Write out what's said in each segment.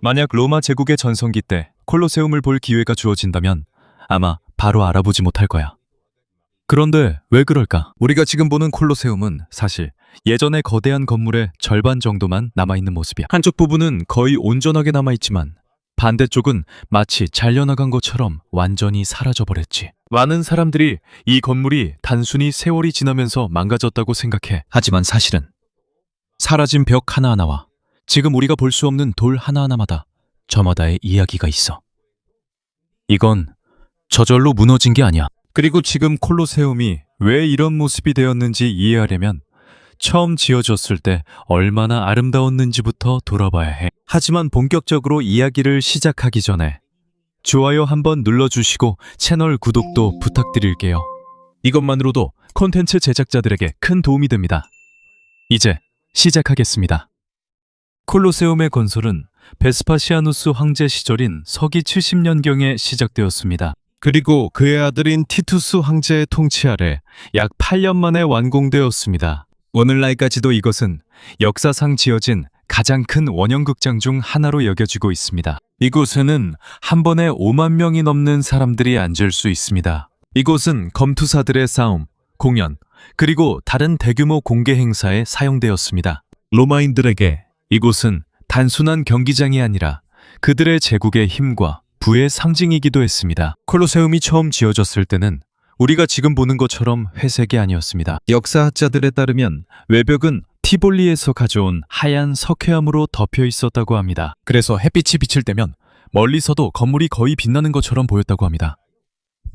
만약 로마 제국의 전성기 때 콜로세움을 볼 기회가 주어진다면 아마 바로 알아보지 못할 거야. 그런데 왜 그럴까? 우리가 지금 보는 콜로세움은 사실 예전의 거대한 건물의 절반 정도만 남아있는 모습이야. 한쪽 부분은 거의 온전하게 남아있지만 반대쪽은 마치 잘려나간 것처럼 완전히 사라져버렸지. 많은 사람들이 이 건물이 단순히 세월이 지나면서 망가졌다고 생각해. 하지만 사실은 사라진 벽 하나하나와 지금 우리가 볼 수 없는 돌 하나하나마다 저마다의 이야기가 있어. 이건 저절로 무너진 게 아니야. 그리고 지금 콜로세움이 왜 이런 모습이 되었는지 이해하려면 처음 지어졌을 때 얼마나 아름다웠는지부터 돌아봐야 해. 하지만 본격적으로 이야기를 시작하기 전에 좋아요 한번 눌러주시고 채널 구독도 부탁드릴게요. 이것만으로도 콘텐츠 제작자들에게 큰 도움이 됩니다. 이제 시작하겠습니다. 콜로세움의 건설은 베스파시아누스 황제 시절인 서기 70년경에 시작되었습니다. 그리고 그의 아들인 티투스 황제의 통치 아래 약 8년 만에 완공되었습니다. 오늘날까지도 이것은 역사상 지어진 가장 큰 원형극장 중 하나로 여겨지고 있습니다. 이곳에는 한 번에 5만 명이 넘는 사람들이 앉을 수 있습니다. 이곳은 검투사들의 싸움, 공연, 그리고 다른 대규모 공개 행사에 사용되었습니다. 로마인들에게 이곳은 단순한 경기장이 아니라 그들의 제국의 힘과 부의 상징이기도 했습니다. 콜로세움이 처음 지어졌을 때는 우리가 지금 보는 것처럼 회색이 아니었습니다. 역사학자들에 따르면 외벽은 티볼리에서 가져온 하얀 석회암으로 덮여 있었다고 합니다. 그래서 햇빛이 비칠 때면 멀리서도 건물이 거의 빛나는 것처럼 보였다고 합니다.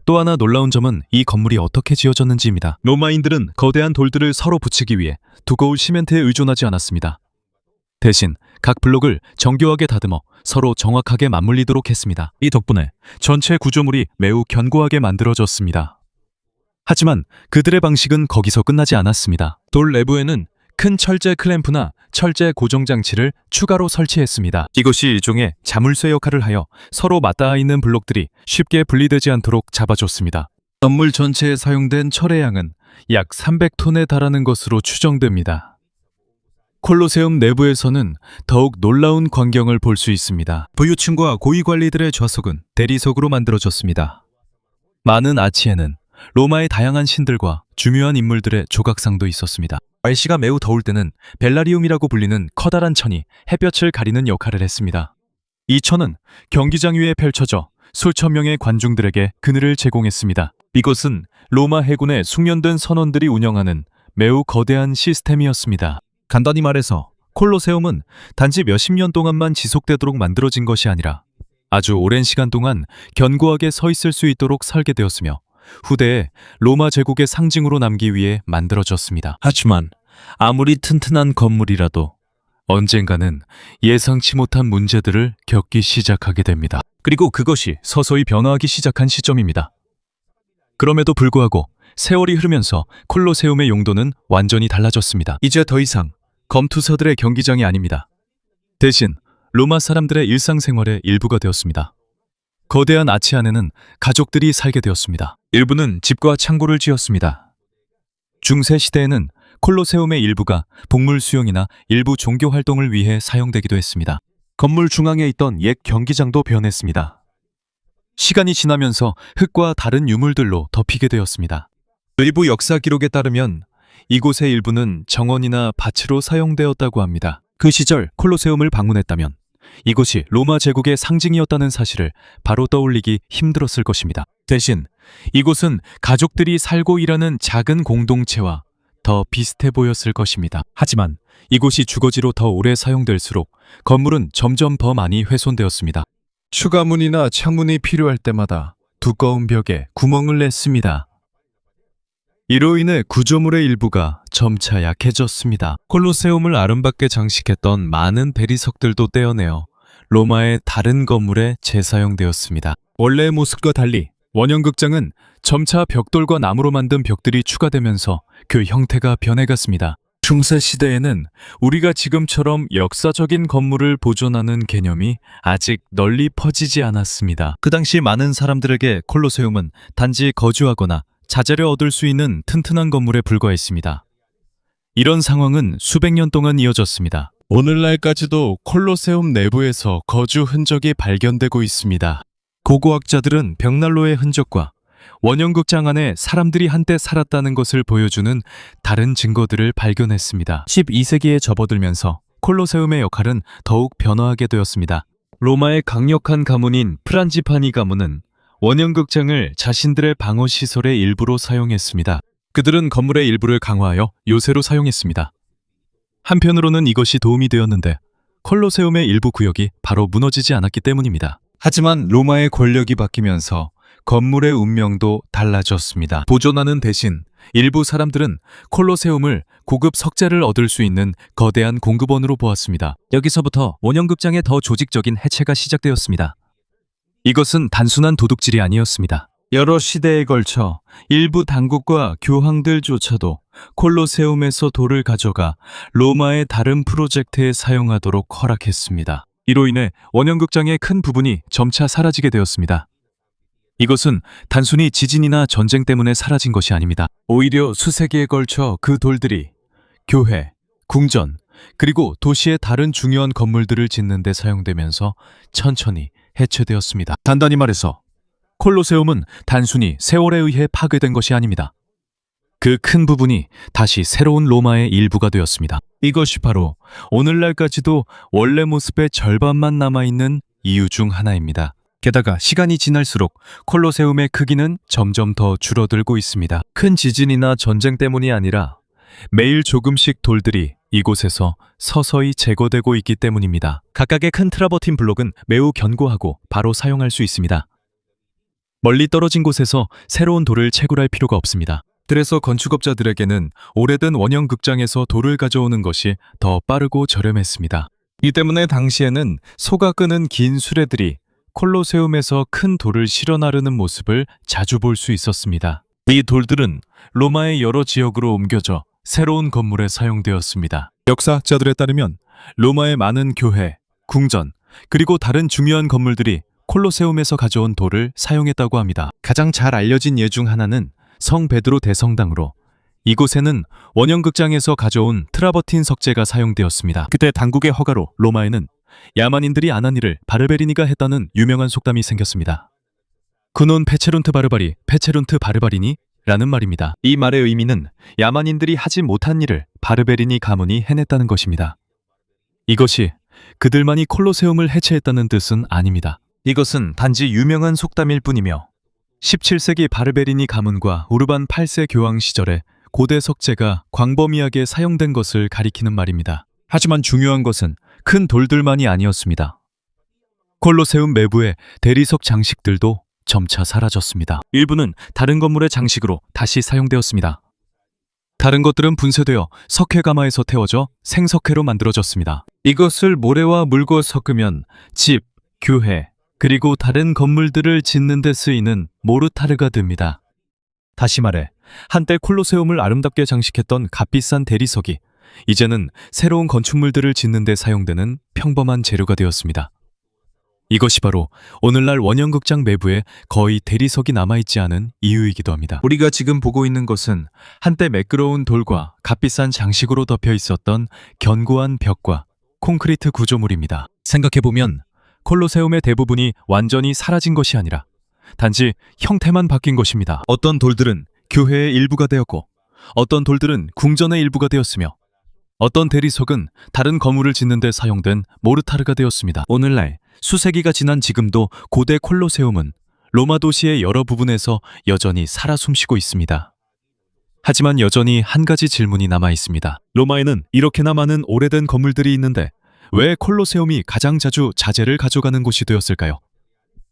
또 하나 놀라운 점은 이 건물이 어떻게 지어졌는지입니다. 로마인들은 거대한 돌들을 서로 붙이기 위해 두꺼운 시멘트에 의존하지 않았습니다. 대신 각 블록을 정교하게 다듬어 서로 정확하게 맞물리도록 했습니다. 이 덕분에 전체 구조물이 매우 견고하게 만들어졌습니다. 하지만 그들의 방식은 거기서 끝나지 않았습니다. 돌 내부에는 큰 철제 클램프나 철제 고정 장치를 추가로 설치했습니다. 이것이 일종의 자물쇠 역할을 하여 서로 맞닿아 있는 블록들이 쉽게 분리되지 않도록 잡아줬습니다. 건물 전체에 사용된 철의 양은 약 300톤에 달하는 것으로 추정됩니다. 콜로세움 내부에서는 더욱 놀라운 광경을 볼 수 있습니다. 부유층과 고위 관리들의 좌석은 대리석으로 만들어졌습니다. 많은 아치에는 로마의 다양한 신들과 중요한 인물들의 조각상도 있었습니다. 날씨가 매우 더울 때는 벨라리움이라고 불리는 커다란 천이 햇볕을 가리는 역할을 했습니다. 이 천은 경기장 위에 펼쳐져 수천 명의 관중들에게 그늘을 제공했습니다. 이곳은 로마 해군의 숙련된 선원들이 운영하는 매우 거대한 시스템이었습니다. 간단히 말해서 콜로세움은 단지 몇십 년 동안만 지속되도록 만들어진 것이 아니라 아주 오랜 시간 동안 견고하게 서 있을 수 있도록 설계되었으며 후대에 로마 제국의 상징으로 남기 위해 만들어졌습니다. 하지만 아무리 튼튼한 건물이라도 언젠가는 예상치 못한 문제들을 겪기 시작하게 됩니다. 그리고 그것이 서서히 변화하기 시작한 시점입니다. 그럼에도 불구하고 세월이 흐르면서 콜로세움의 용도는 완전히 달라졌습니다. 이제 더 이상 검투사들의 경기장이 아닙니다. 대신 로마 사람들의 일상생활의 일부가 되었습니다. 거대한 아치 안에는 가족들이 살게 되었습니다. 일부는 집과 창고를 지었습니다. 중세 시대에는 콜로세움의 일부가 복물 수용이나 일부 종교 활동을 위해 사용되기도 했습니다. 건물 중앙에 있던 옛 경기장도 변했습니다. 시간이 지나면서 흙과 다른 유물들로 덮이게 되었습니다. 일부 역사 기록에 따르면 이곳의 일부는 정원이나 밭으로 사용되었다고 합니다. 그 시절 콜로세움을 방문했다면 이곳이 로마 제국의 상징이었다는 사실을 바로 떠올리기 힘들었을 것입니다. 대신 이곳은 가족들이 살고 일하는 작은 공동체와 더 비슷해 보였을 것입니다. 하지만 이곳이 주거지로 더 오래 사용될수록 건물은 점점 더 많이 훼손되었습니다. 추가 문이나 창문이 필요할 때마다 두꺼운 벽에 구멍을 냈습니다. 이로 인해 구조물의 일부가 점차 약해졌습니다. 콜로세움을 아름답게 장식했던 많은 대리석들도 떼어내어 로마의 다른 건물에 재사용되었습니다. 원래의 모습과 달리 원형극장은 점차 벽돌과 나무로 만든 벽들이 추가되면서 그 형태가 변해갔습니다. 중세 시대에는 우리가 지금처럼 역사적인 건물을 보존하는 개념이 아직 널리 퍼지지 않았습니다. 그 당시 많은 사람들에게 콜로세움은 단지 거주하거나 자재를 얻을 수 있는 튼튼한 건물에 불과했습니다. 이런 상황은 수백 년 동안 이어졌습니다. 오늘날까지도 콜로세움 내부에서 거주 흔적이 발견되고 있습니다. 고고학자들은 벽난로의 흔적과 원형극장 안에 사람들이 한때 살았다는 것을 보여주는 다른 증거들을 발견했습니다. 12세기에 접어들면서 콜로세움의 역할은 더욱 변화하게 되었습니다. 로마의 강력한 가문인 프란지파니 가문은 원형극장을 자신들의 방어시설의 일부로 사용했습니다. 그들은 건물의 일부를 강화하여 요새로 사용했습니다. 한편으로는 이것이 도움이 되었는데 콜로세움의 일부 구역이 바로 무너지지 않았기 때문입니다. 하지만 로마의 권력이 바뀌면서 건물의 운명도 달라졌습니다. 보존하는 대신 일부 사람들은 콜로세움을 고급 석재를 얻을 수 있는 거대한 공급원으로 보았습니다. 여기서부터 원형극장의 더 조직적인 해체가 시작되었습니다. 이것은 단순한 도둑질이 아니었습니다. 여러 시대에 걸쳐 일부 당국과 교황들조차도 콜로세움에서 돌을 가져가 로마의 다른 프로젝트에 사용하도록 허락했습니다. 이로 인해 원형극장의 큰 부분이 점차 사라지게 되었습니다. 이것은 단순히 지진이나 전쟁 때문에 사라진 것이 아닙니다. 오히려 수세기에 걸쳐 그 돌들이 교회, 궁전, 그리고 도시의 다른 중요한 건물들을 짓는 데 사용되면서 천천히 해체되었습니다. 단단히 말해서 콜로세움은 단순히 세월에 의해 파괴된 것이 아닙니다. 그 큰 부분이 다시 새로운 로마의 일부가 되었습니다. 이것이 바로 오늘날까지도 원래 모습의 절반만 남아있는 이유 중 하나입니다. 게다가 시간이 지날수록 콜로세움의 크기는 점점 더 줄어들고 있습니다. 큰 지진이나 전쟁 때문이 아니라 매일 조금씩 돌들이 이곳에서 서서히 제거되고 있기 때문입니다. 각각의 큰 트라버틴 블록은 매우 견고하고 바로 사용할 수 있습니다. 멀리 떨어진 곳에서 새로운 돌을 채굴할 필요가 없습니다. 그래서 건축업자들에게는 오래된 원형 극장에서 돌을 가져오는 것이 더 빠르고 저렴했습니다. 이 때문에 당시에는 소가 끄는 긴 수레들이 콜로세움에서 큰 돌을 실어 나르는 모습을 자주 볼 수 있었습니다. 이 돌들은 로마의 여러 지역으로 옮겨져 새로운 건물에 사용되었습니다. 역사학자들에 따르면 로마의 많은 교회, 궁전, 그리고 다른 중요한 건물들이 콜로세움에서 가져온 돌을 사용했다고 합니다. 가장 잘 알려진 예 중 하나는 성 베드로 대성당으로 이곳에는 원형극장에서 가져온 트라버틴 석재가 사용되었습니다. 그때 당국의 허가로 로마에는 야만인들이 안 한 일을 바르베리니가 했다는 유명한 속담이 생겼습니다. 쿠논 페체룬트 바르바리, 페체룬트 바르바리니? 라는 말입니다. 이 말의 의미는 야만인들이 하지 못한 일을 바르베리니 가문이 해냈다는 것입니다. 이것이 그들만이 콜로세움을 해체했다는 뜻은 아닙니다. 이것은 단지 유명한 속담일 뿐이며 17세기 바르베리니 가문과 우르반 8세 교황 시절에 고대 석재가 광범위하게 사용된 것을 가리키는 말입니다. 하지만 중요한 것은 큰 돌들만이 아니었습니다. 콜로세움 내부의 대리석 장식들도 점차 사라졌습니다. 일부는 다른 건물의 장식으로 다시 사용되었습니다. 다른 것들은 분쇄되어 석회가마에서 태워져 생석회로 만들어졌습니다. 이것을 모래와 물과 섞으면 집, 교회, 그리고 다른 건물들을 짓는 데 쓰이는 모르타르가 됩니다. 다시 말해 한때 콜로세움을 아름답게 장식했던 값비싼 대리석이 이제는 새로운 건축물들을 짓는 데 사용되는 평범한 재료가 되었습니다. 이것이 바로 오늘날 원형극장 내부에 거의 대리석이 남아있지 않은 이유이기도 합니다. 우리가 지금 보고 있는 것은 한때 매끄러운 돌과 값비싼 장식으로 덮여 있었던 견고한 벽과 콘크리트 구조물입니다. 생각해보면 콜로세움의 대부분이 완전히 사라진 것이 아니라 단지 형태만 바뀐 것입니다. 어떤 돌들은 교회의 일부가 되었고 어떤 돌들은 궁전의 일부가 되었으며 어떤 대리석은 다른 건물을 짓는 데 사용된 모르타르가 되었습니다. 오늘날 수세기가 지난 지금도 고대 콜로세움은 로마 도시의 여러 부분에서 여전히 살아 숨쉬고 있습니다. 하지만 여전히 한 가지 질문이 남아 있습니다. 로마에는 이렇게나 많은 오래된 건물들이 있는데 왜 콜로세움이 가장 자주 자재를 가져가는 곳이 되었을까요?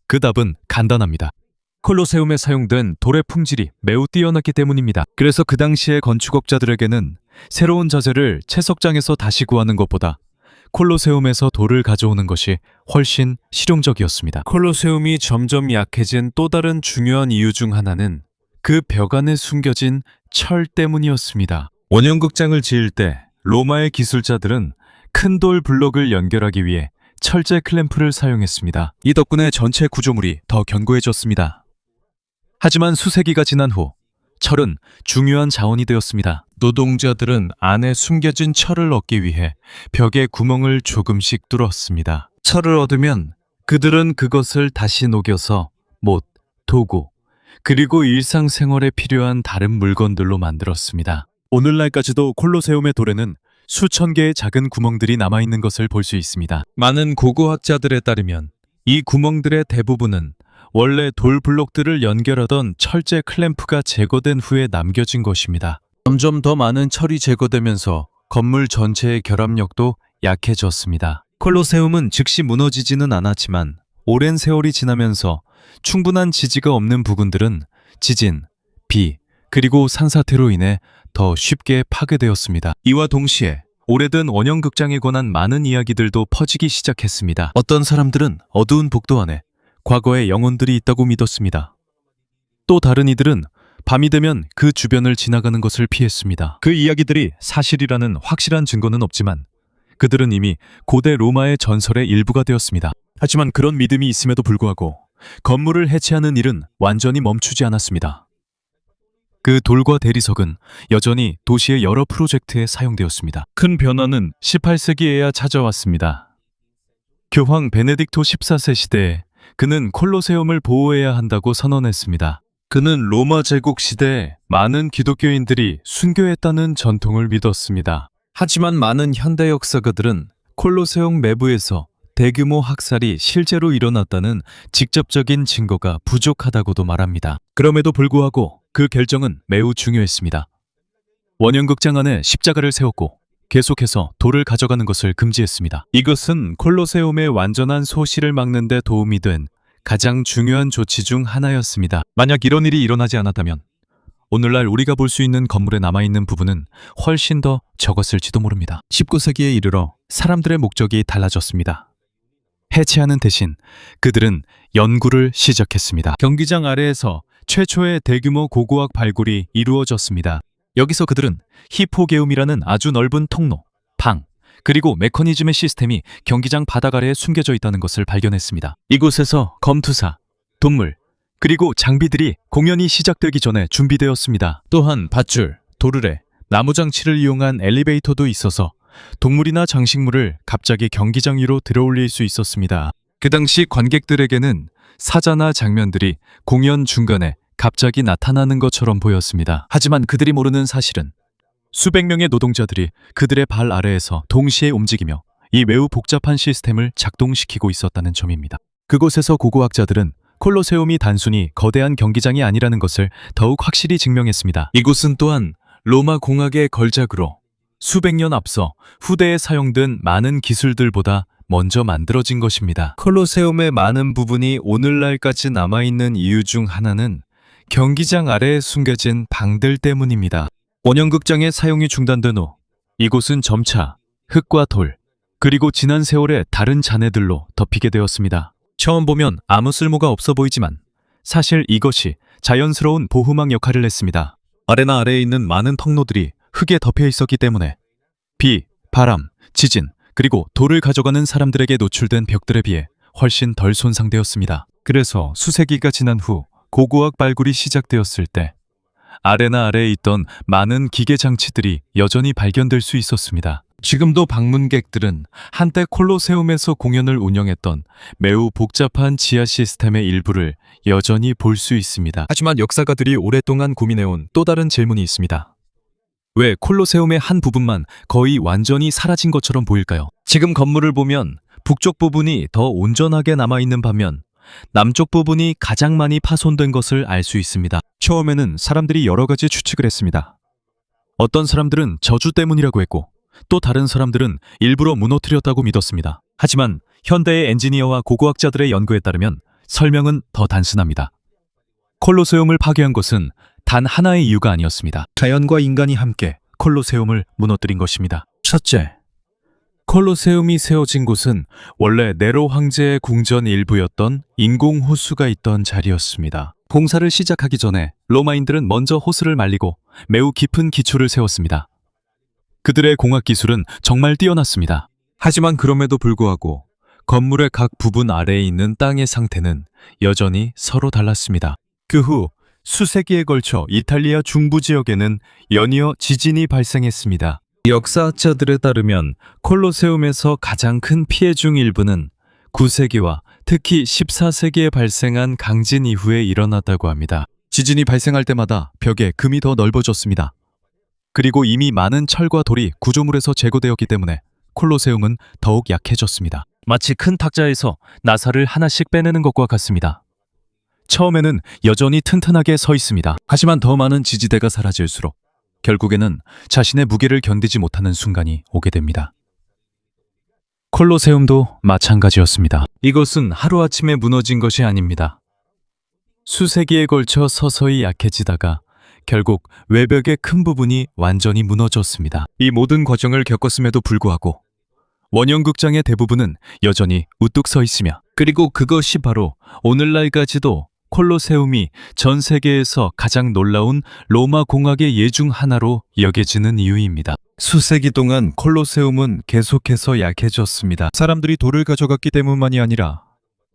그 답은 간단합니다. 콜로세움에 사용된 돌의 품질이 매우 뛰어났기 때문입니다. 그래서 그 당시의 건축업자들에게는 새로운 자재를 채석장에서 다시 구하는 것보다 콜로세움에서 돌을 가져오는 것이 훨씬 실용적이었습니다. 콜로세움이 점점 약해진 또 다른 중요한 이유 중 하나는 그 벽 안에 숨겨진 철 때문이었습니다. 원형극장을 지을 때 로마의 기술자들은 큰 돌 블록을 연결하기 위해 철제 클램프를 사용했습니다. 이 덕분에 전체 구조물이 더 견고해졌습니다. 하지만 수세기가 지난 후 철은 중요한 자원이 되었습니다. 노동자들은 안에 숨겨진 철을 얻기 위해 벽에 구멍을 조금씩 뚫었습니다. 철을 얻으면 그들은 그것을 다시 녹여서 못, 도구, 그리고 일상생활에 필요한 다른 물건들로 만들었습니다. 오늘날까지도 콜로세움의 돌에는 수천 개의 작은 구멍들이 남아있는 것을 볼 수 있습니다. 많은 고고학자들에 따르면 이 구멍들의 대부분은 원래 돌 블록들을 연결하던 철제 클램프가 제거된 후에 남겨진 것입니다. 점점 더 많은 철이 제거되면서 건물 전체의 결합력도 약해졌습니다. 콜로세움은 즉시 무너지지는 않았지만 오랜 세월이 지나면서 충분한 지지가 없는 부근들은 지진, 비, 그리고 산사태로 인해 더 쉽게 파괴되었습니다. 이와 동시에 오래된 원형극장에 관한 많은 이야기들도 퍼지기 시작했습니다. 어떤 사람들은 어두운 복도 안에 과거의 영혼들이 있다고 믿었습니다. 또 다른 이들은 밤이 되면 그 주변을 지나가는 것을 피했습니다. 그 이야기들이 사실이라는 확실한 증거는 없지만 그들은 이미 고대 로마의 전설의 일부가 되었습니다. 하지만 그런 믿음이 있음에도 불구하고 건물을 해체하는 일은 완전히 멈추지 않았습니다. 그 돌과 대리석은 여전히 도시의 여러 프로젝트에 사용되었습니다. 큰 변화는 18세기에야 찾아왔습니다. 교황 베네딕토 14세 시대에 그는 콜로세움을 보호해야 한다고 선언했습니다. 그는 로마 제국 시대에 많은 기독교인들이 순교했다는 전통을 믿었습니다. 하지만 많은 현대 역사가들은 콜로세움 내부에서 대규모 학살이 실제로 일어났다는 직접적인 증거가 부족하다고도 말합니다. 그럼에도 불구하고 그 결정은 매우 중요했습니다. 원형극장 안에 십자가를 세웠고 계속해서 돌을 가져가는 것을 금지했습니다. 이것은 콜로세움의 완전한 소실을 막는 데 도움이 된 가장 중요한 조치 중 하나였습니다. 만약 이런 일이 일어나지 않았다면 오늘날 우리가 볼 수 있는 건물에 남아있는 부분은 훨씬 더 적었을지도 모릅니다. 19세기에 이르러 사람들의 목적이 달라졌습니다. 해체하는 대신 그들은 연구를 시작했습니다. 경기장 아래에서 최초의 대규모 고고학 발굴이 이루어졌습니다. 여기서 그들은 히포게움이라는 아주 넓은 통로, 방, 그리고 메커니즘의 시스템이 경기장 바닥 아래에 숨겨져 있다는 것을 발견했습니다. 이곳에서 검투사, 동물, 그리고 장비들이 공연이 시작되기 전에 준비되었습니다. 또한 밧줄, 도르래, 나무장치를 이용한 엘리베이터도 있어서 동물이나 장식물을 갑자기 경기장 위로 들어올릴 수 있었습니다. 그 당시 관객들에게는 사자나 장면들이 공연 중간에 갑자기 나타나는 것처럼 보였습니다. 하지만 그들이 모르는 사실은 수백 명의 노동자들이 그들의 발 아래에서 동시에 움직이며 이 매우 복잡한 시스템을 작동시키고 있었다는 점입니다. 그곳에서 고고학자들은 콜로세움이 단순히 거대한 경기장이 아니라는 것을 더욱 확실히 증명했습니다. 이곳은 또한 로마 공학의 걸작으로 수백 년 앞서 후대에 사용된 많은 기술들보다 먼저 만들어진 것입니다. 콜로세움의 많은 부분이 오늘날까지 남아있는 이유 중 하나는 경기장 아래에 숨겨진 방들 때문입니다. 원형극장의 사용이 중단된 후 이곳은 점차 흙과 돌, 그리고 지난 세월의 다른 잔해들로 덮이게 되었습니다. 처음 보면 아무 쓸모가 없어 보이지만 사실 이것이 자연스러운 보호막 역할을 했습니다. 아레나 아래에 있는 많은 통로들이 흙에 덮여 있었기 때문에 비, 바람, 지진, 그리고 돌을 가져가는 사람들에게 노출된 벽들에 비해 훨씬 덜 손상되었습니다. 그래서 수세기가 지난 후 고고학 발굴이 시작되었을 때 아레나 아래에 있던 많은 기계 장치들이 여전히 발견될 수 있었습니다. 지금도 방문객들은 한때 콜로세움에서 공연을 운영했던 매우 복잡한 지하 시스템의 일부를 여전히 볼 수 있습니다. 하지만 역사가들이 오랫동안 고민해온 또 다른 질문이 있습니다. 왜 콜로세움의 한 부분만 거의 완전히 사라진 것처럼 보일까요? 지금 건물을 보면 북쪽 부분이 더 온전하게 남아있는 반면 남쪽 부분이 가장 많이 파손된 것을 알 수 있습니다. 처음에는 사람들이 여러 가지 추측을 했습니다. 어떤 사람들은 저주 때문이라고 했고 또 다른 사람들은 일부러 무너뜨렸다고 믿었습니다. 하지만 현대의 엔지니어와 고고학자들의 연구에 따르면 설명은 더 단순합니다. 콜로세움을 파괴한 것은 단 하나의 이유가 아니었습니다. 자연과 인간이 함께 콜로세움을 무너뜨린 것입니다. 첫째, 콜로세움이 세워진 곳은 원래 네로 황제의 궁전 일부였던 인공 호수가 있던 자리였습니다. 공사를 시작하기 전에 로마인들은 먼저 호수를 말리고 매우 깊은 기초를 세웠습니다. 그들의 공학 기술은 정말 뛰어났습니다. 하지만 그럼에도 불구하고 건물의 각 부분 아래에 있는 땅의 상태는 여전히 서로 달랐습니다. 그 후 수세기에 걸쳐 이탈리아 중부 지역에는 연이어 지진이 발생했습니다. 역사학자들에 따르면 콜로세움에서 가장 큰 피해 중 일부는 9세기와 특히 14세기에 발생한 강진 이후에 일어났다고 합니다. 지진이 발생할 때마다 벽에 금이 더 넓어졌습니다. 그리고 이미 많은 철과 돌이 구조물에서 제거되었기 때문에 콜로세움은 더욱 약해졌습니다. 마치 큰 탁자에서 나사를 하나씩 빼내는 것과 같습니다. 처음에는 여전히 튼튼하게 서 있습니다. 하지만 더 많은 지지대가 사라질수록 결국에는 자신의 무게를 견디지 못하는 순간이 오게 됩니다. 콜로세움도 마찬가지였습니다. 이것은 하루아침에 무너진 것이 아닙니다. 수세기에 걸쳐 서서히 약해지다가 결국 외벽의 큰 부분이 완전히 무너졌습니다. 이 모든 과정을 겪었음에도 불구하고 원형극장의 대부분은 여전히 우뚝 서 있으며, 그리고 그것이 바로 오늘날까지도 콜로세움이 전 세계에서 가장 놀라운 로마 공학의 예 중 하나로 여겨지는 이유입니다. 수세기 동안 콜로세움은 계속해서 약해졌습니다. 사람들이 돌을 가져갔기 때문만이 아니라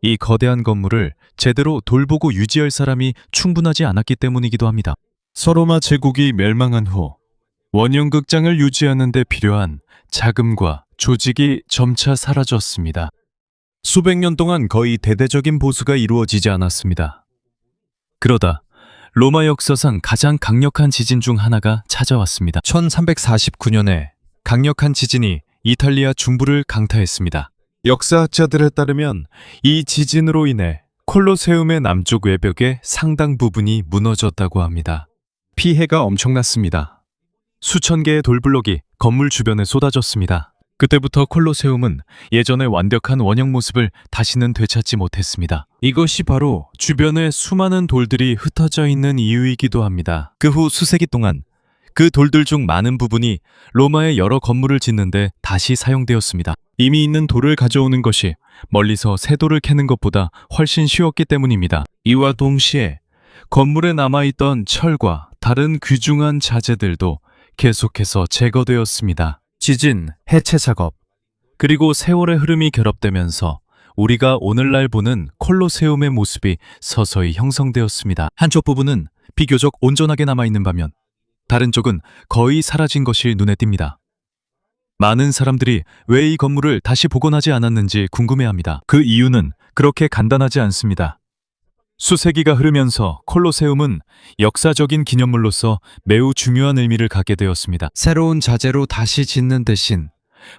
이 거대한 건물을 제대로 돌보고 유지할 사람이 충분하지 않았기 때문이기도 합니다. 서로마 제국이 멸망한 후 원형극장을 유지하는 데 필요한 자금과 조직이 점차 사라졌습니다. 수백 년 동안 거의 대대적인 보수가 이루어지지 않았습니다. 그러다 로마 역사상 가장 강력한 지진 중 하나가 찾아왔습니다. 1349년에 강력한 지진이 이탈리아 중부를 강타했습니다. 역사학자들에 따르면 이 지진으로 인해 콜로세움의 남쪽 외벽의 상당 부분이 무너졌다고 합니다. 피해가 엄청났습니다. 수천 개의 돌블록이 건물 주변에 쏟아졌습니다. 그때부터 콜로세움은 예전의 완벽한 원형 모습을 다시는 되찾지 못했습니다. 이것이 바로 주변에 수많은 돌들이 흩어져 있는 이유이기도 합니다. 그 후 수세기 동안 그 돌들 중 많은 부분이 로마의 여러 건물을 짓는데 다시 사용되었습니다. 이미 있는 돌을 가져오는 것이 멀리서 새 돌을 캐는 것보다 훨씬 쉬웠기 때문입니다. 이와 동시에 건물에 남아있던 철과 다른 귀중한 자재들도 계속해서 제거되었습니다. 지진, 해체 작업, 그리고 세월의 흐름이 결합되면서 우리가 오늘날 보는 콜로세움의 모습이 서서히 형성되었습니다. 한쪽 부분은 비교적 온전하게 남아있는 반면 다른 쪽은 거의 사라진 것이 눈에 띕니다. 많은 사람들이 왜 이 건물을 다시 복원하지 않았는지 궁금해합니다. 그 이유는 그렇게 간단하지 않습니다. 수세기가 흐르면서 콜로세움은 역사적인 기념물로서 매우 중요한 의미를 갖게 되었습니다. 새로운 자재로 다시 짓는 대신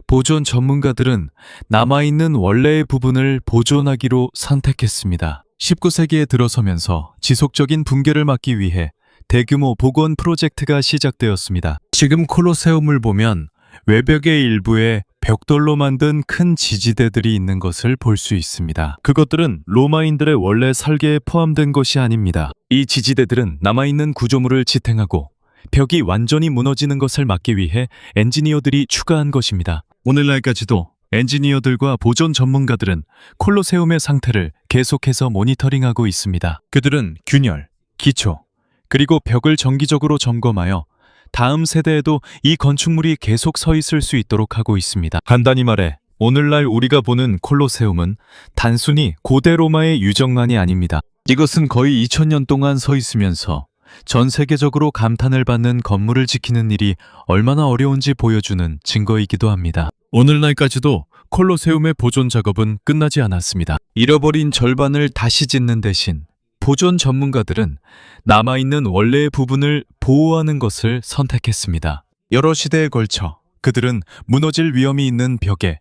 보존 전문가들은 남아있는 원래의 부분을 보존하기로 선택했습니다. 19세기에 들어서면서 지속적인 붕괴를 막기 위해 대규모 복원 프로젝트가 시작되었습니다. 지금 콜로세움을 보면 외벽의 일부에 벽돌로 만든 큰 지지대들이 있는 것을 볼 수 있습니다. 그것들은 로마인들의 원래 설계에 포함된 것이 아닙니다. 이 지지대들은 남아있는 구조물을 지탱하고 벽이 완전히 무너지는 것을 막기 위해 엔지니어들이 추가한 것입니다. 오늘날까지도 엔지니어들과 보존 전문가들은 콜로세움의 상태를 계속해서 모니터링하고 있습니다. 그들은 균열, 기초, 그리고 벽을 정기적으로 점검하여 다음 세대에도 이 건축물이 계속 서 있을 수 있도록 하고 있습니다. 간단히 말해 오늘날 우리가 보는 콜로세움은 단순히 고대 로마의 유적만이 아닙니다. 이것은 거의 2000년 동안 서 있으면서 전 세계적으로 감탄을 받는 건물을 지키는 일이 얼마나 어려운지 보여주는 증거이기도 합니다. 오늘날까지도 콜로세움의 보존 작업은 끝나지 않았습니다. 잃어버린 절반을 다시 짓는 대신 보존 전문가들은 남아있는 원래의 부분을 보호하는 것을 선택했습니다. 여러 시대에 걸쳐 그들은 무너질 위험이 있는 벽에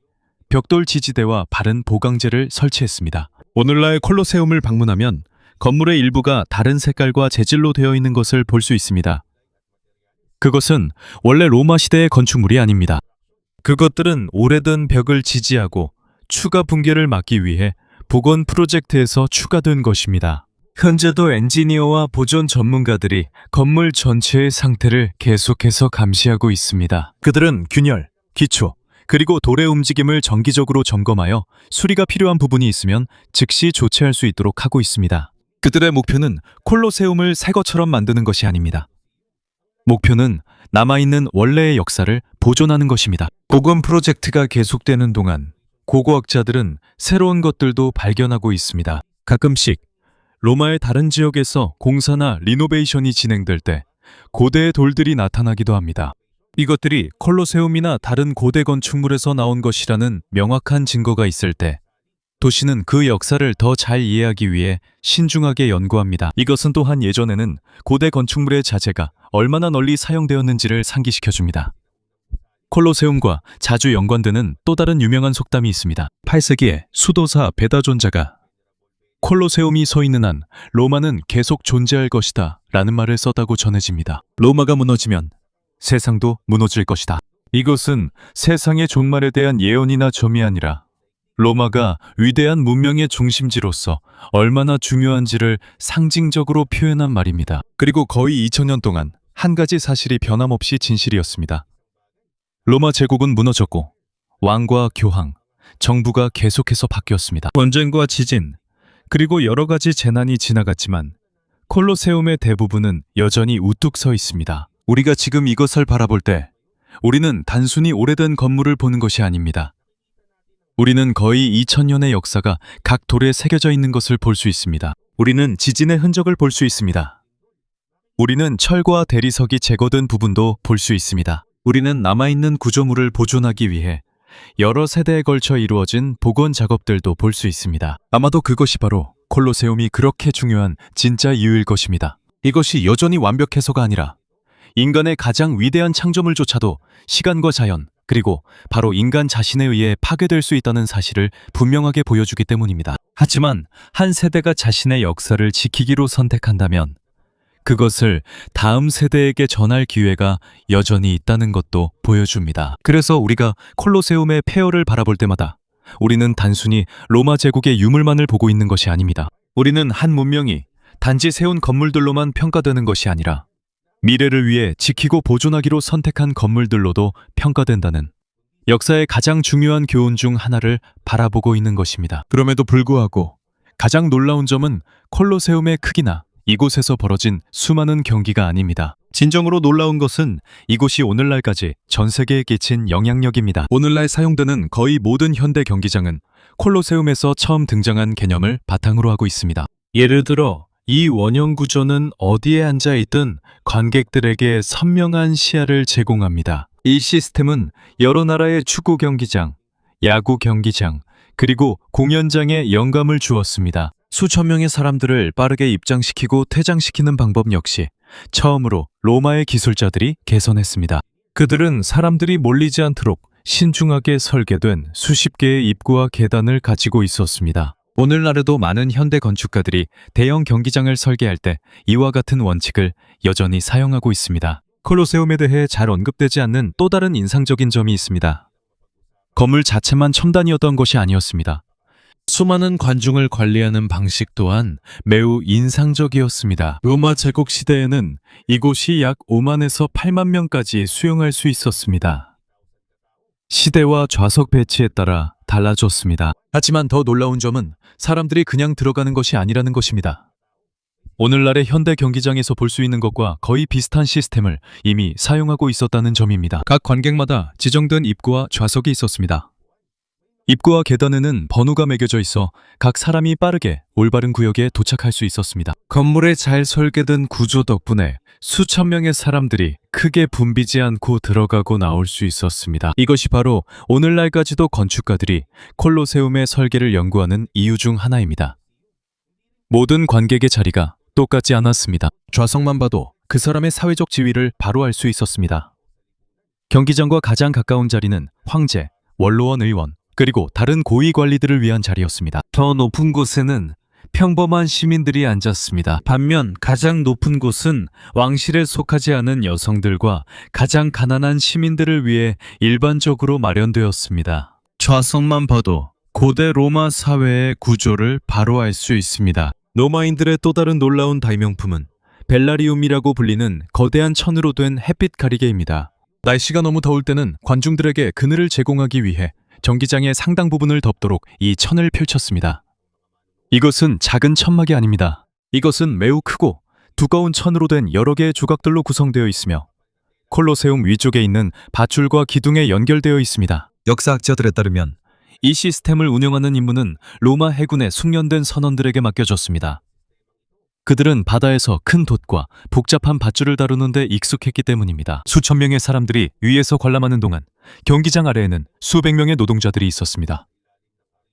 벽돌 지지대와 바른 보강재를 설치했습니다. 오늘날 콜로세움을 방문하면 건물의 일부가 다른 색깔과 재질로 되어 있는 것을 볼 수 있습니다. 그것은 원래 로마 시대의 건축물이 아닙니다. 그것들은 오래된 벽을 지지하고 추가 붕괴를 막기 위해 복원 프로젝트에서 추가된 것입니다. 현재도 엔지니어와 보존 전문가들이 건물 전체의 상태를 계속해서 감시하고 있습니다. 그들은 균열, 기초, 그리고 돌의 움직임을 정기적으로 점검하여 수리가 필요한 부분이 있으면 즉시 조치할 수 있도록 하고 있습니다. 그들의 목표는 콜로세움을 새 것처럼 만드는 것이 아닙니다. 목표는 남아있는 원래의 역사를 보존하는 것입니다. 복원 프로젝트가 계속되는 동안 고고학자들은 새로운 것들도 발견하고 있습니다. 가끔씩 로마의 다른 지역에서 공사나 리노베이션이 진행될 때 고대의 돌들이 나타나기도 합니다. 이것들이 콜로세움이나 다른 고대 건축물에서 나온 것이라는 명확한 증거가 있을 때 도시는 그 역사를 더 잘 이해하기 위해 신중하게 연구합니다. 이것은 또한 예전에는 고대 건축물의 자재가 얼마나 널리 사용되었는지를 상기시켜줍니다. 콜로세움과 자주 연관되는 또 다른 유명한 속담이 있습니다. 8세기에 수도사 베다존자가 콜로세움이 서 있는 한 로마는 계속 존재할 것이다 라는 말을 썼다고 전해집니다. 로마가 무너지면 세상도 무너질 것이다. 이것은 세상의 종말에 대한 예언이나 점이 아니라 로마가 위대한 문명의 중심지로서 얼마나 중요한지를 상징적으로 표현한 말입니다. 그리고 거의 2000년 동안 한 가지 사실이 변함없이 진실이었습니다. 로마 제국은 무너졌고 왕과 교황, 정부가 계속해서 바뀌었습니다. 전쟁과 지진, 그리고 여러 가지 재난이 지나갔지만 콜로세움의 대부분은 여전히 우뚝 서 있습니다. 우리가 지금 이것을 바라볼 때 우리는 단순히 오래된 건물을 보는 것이 아닙니다. 우리는 거의 2000년의 역사가 각 돌에 새겨져 있는 것을 볼 수 있습니다. 우리는 지진의 흔적을 볼 수 있습니다. 우리는 철과 대리석이 제거된 부분도 볼 수 있습니다. 우리는 남아있는 구조물을 보존하기 위해 여러 세대에 걸쳐 이루어진 복원 작업들도 볼 수 있습니다. 아마도 그것이 바로 콜로세움이 그렇게 중요한 진짜 이유일 것입니다. 이것이 여전히 완벽해서가 아니라 인간의 가장 위대한 창조물조차도 시간과 자연, 그리고 바로 인간 자신에 의해 파괴될 수 있다는 사실을 분명하게 보여주기 때문입니다. 하지만 한 세대가 자신의 역사를 지키기로 선택한다면 그것을 다음 세대에게 전할 기회가 여전히 있다는 것도 보여줍니다. 그래서 우리가 콜로세움의 폐허를 바라볼 때마다 우리는 단순히 로마 제국의 유물만을 보고 있는 것이 아닙니다. 우리는 한 문명이 단지 세운 건물들로만 평가되는 것이 아니라 미래를 위해 지키고 보존하기로 선택한 건물들로도 평가된다는 역사의 가장 중요한 교훈 중 하나를 바라보고 있는 것입니다. 그럼에도 불구하고 가장 놀라운 점은 콜로세움의 크기나 이곳에서 벌어진 수많은 경기가 아닙니다. 진정으로 놀라운 것은 이곳이 오늘날까지 전 세계에 끼친 영향력입니다. 오늘날 사용되는 거의 모든 현대 경기장은 콜로세움에서 처음 등장한 개념을 바탕으로 하고 있습니다. 예를 들어 이 원형 구조는 어디에 앉아있든 관객들에게 선명한 시야를 제공합니다. 이 시스템은 여러 나라의 축구 경기장, 야구 경기장, 그리고 공연장에 영감을 주었습니다. 수천 명의 사람들을 빠르게 입장시키고 퇴장시키는 방법 역시 처음으로 로마의 기술자들이 개선했습니다. 그들은 사람들이 몰리지 않도록 신중하게 설계된 수십 개의 입구와 계단을 가지고 있었습니다. 오늘날에도 많은 현대 건축가들이 대형 경기장을 설계할 때 이와 같은 원칙을 여전히 사용하고 있습니다. 콜로세움에 대해 잘 언급되지 않는 또 다른 인상적인 점이 있습니다. 건물 자체만 첨단이었던 것이 아니었습니다. 수많은 관중을 관리하는 방식 또한 매우 인상적이었습니다. 로마 제국 시대에는 이곳이 약 5만에서 8만 명까지 수용할 수 있었습니다. 시대와 좌석 배치에 따라 달라졌습니다. 하지만 더 놀라운 점은 사람들이 그냥 들어가는 것이 아니라는 것입니다. 오늘날의 현대 경기장에서 볼 수 있는 것과 거의 비슷한 시스템을 이미 사용하고 있었다는 점입니다. 각 관객마다 지정된 입구와 좌석이 있었습니다. 입구와 계단에는 번호가 매겨져 있어 각 사람이 빠르게 올바른 구역에 도착할 수 있었습니다. 건물의 잘 설계된 구조 덕분에 수천 명의 사람들이 크게 붐비지 않고 들어가고 나올 수 있었습니다. 이것이 바로 오늘날까지도 건축가들이 콜로세움의 설계를 연구하는 이유 중 하나입니다. 모든 관객의 자리가 똑같지 않았습니다. 좌석만 봐도 그 사람의 사회적 지위를 바로 알 수 있었습니다. 경기장과 가장 가까운 자리는 황제, 원로원 의원, 그리고 다른 고위 관리들을 위한 자리였습니다. 더 높은 곳에는 평범한 시민들이 앉았습니다. 반면 가장 높은 곳은 왕실에 속하지 않은 여성들과 가장 가난한 시민들을 위해 일반적으로 마련되었습니다. 좌석만 봐도 고대 로마 사회의 구조를 바로 알 수 있습니다. 로마인들의 또 다른 놀라운 다이명품은 벨라리움이라고 불리는 거대한 천으로 된 햇빛 가리개입니다. 날씨가 너무 더울 때는 관중들에게 그늘을 제공하기 위해 경기장의 상당 부분을 덮도록 이 천을 펼쳤습니다. 이것은 작은 천막이 아닙니다. 이것은 매우 크고 두꺼운 천으로 된 여러 개의 조각들로 구성되어 있으며 콜로세움 위쪽에 있는 밧줄과 기둥에 연결되어 있습니다. 역사학자들에 따르면 이 시스템을 운영하는 임무는 로마 해군의 숙련된 선원들에게 맡겨졌습니다. 그들은 바다에서 큰 돛과 복잡한 밧줄을 다루는 데 익숙했기 때문입니다. 수천 명의 사람들이 위에서 관람하는 동안 경기장 아래에는 수백 명의 노동자들이 있었습니다.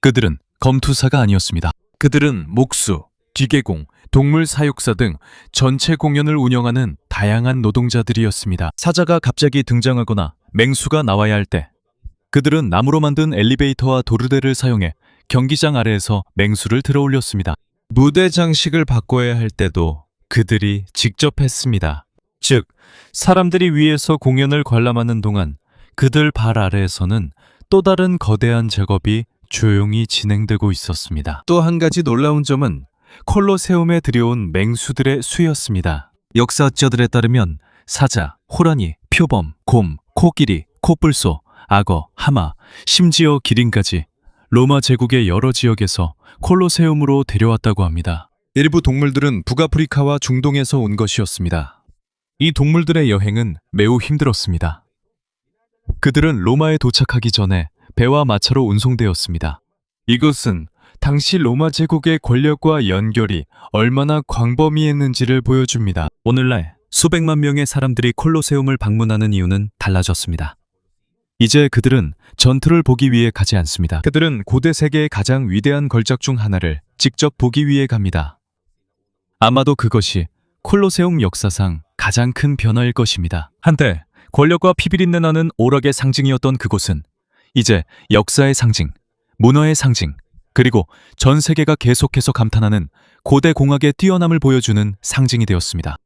그들은 검투사가 아니었습니다. 그들은 목수, 기계공, 동물 사육사 등 전체 공연을 운영하는 다양한 노동자들이었습니다. 사자가 갑자기 등장하거나 맹수가 나와야 할 때 그들은 나무로 만든 엘리베이터와 도르대를 사용해 경기장 아래에서 맹수를 들어 올렸습니다. 무대 장식을 바꿔야 할 때도 그들이 직접 했습니다. 즉, 사람들이 위에서 공연을 관람하는 동안 그들 발 아래에서는 또 다른 거대한 작업이 조용히 진행되고 있었습니다. 또 한 가지 놀라운 점은 콜로세움에 들여온 맹수들의 수였습니다. 역사학자들에 따르면 사자, 호랑이, 표범, 곰, 코끼리, 코뿔소, 악어, 하마, 심지어 기린까지 로마 제국의 여러 지역에서 콜로세움으로 데려왔다고 합니다. 일부 동물들은 북아프리카와 중동에서 온 것이었습니다. 이 동물들의 여행은 매우 힘들었습니다. 그들은 로마에 도착하기 전에 배와 마차로 운송되었습니다. 이것은 당시 로마 제국의 권력과 연결이 얼마나 광범위했는지를 보여줍니다. 오늘날 수백만 명의 사람들이 콜로세움을 방문하는 이유는 달라졌습니다. 이제 그들은 전투를 보기 위해 가지 않습니다. 그들은 고대 세계의 가장 위대한 걸작 중 하나를 직접 보기 위해 갑니다. 아마도 그것이 콜로세움 역사상 가장 큰 변화일 것입니다. 한때 권력과 피비린내 나는 오락의 상징이었던 그곳은 이제 역사의 상징, 문화의 상징, 그리고 전 세계가 계속해서 감탄하는 고대 공학의 뛰어남을 보여주는 상징이 되었습니다.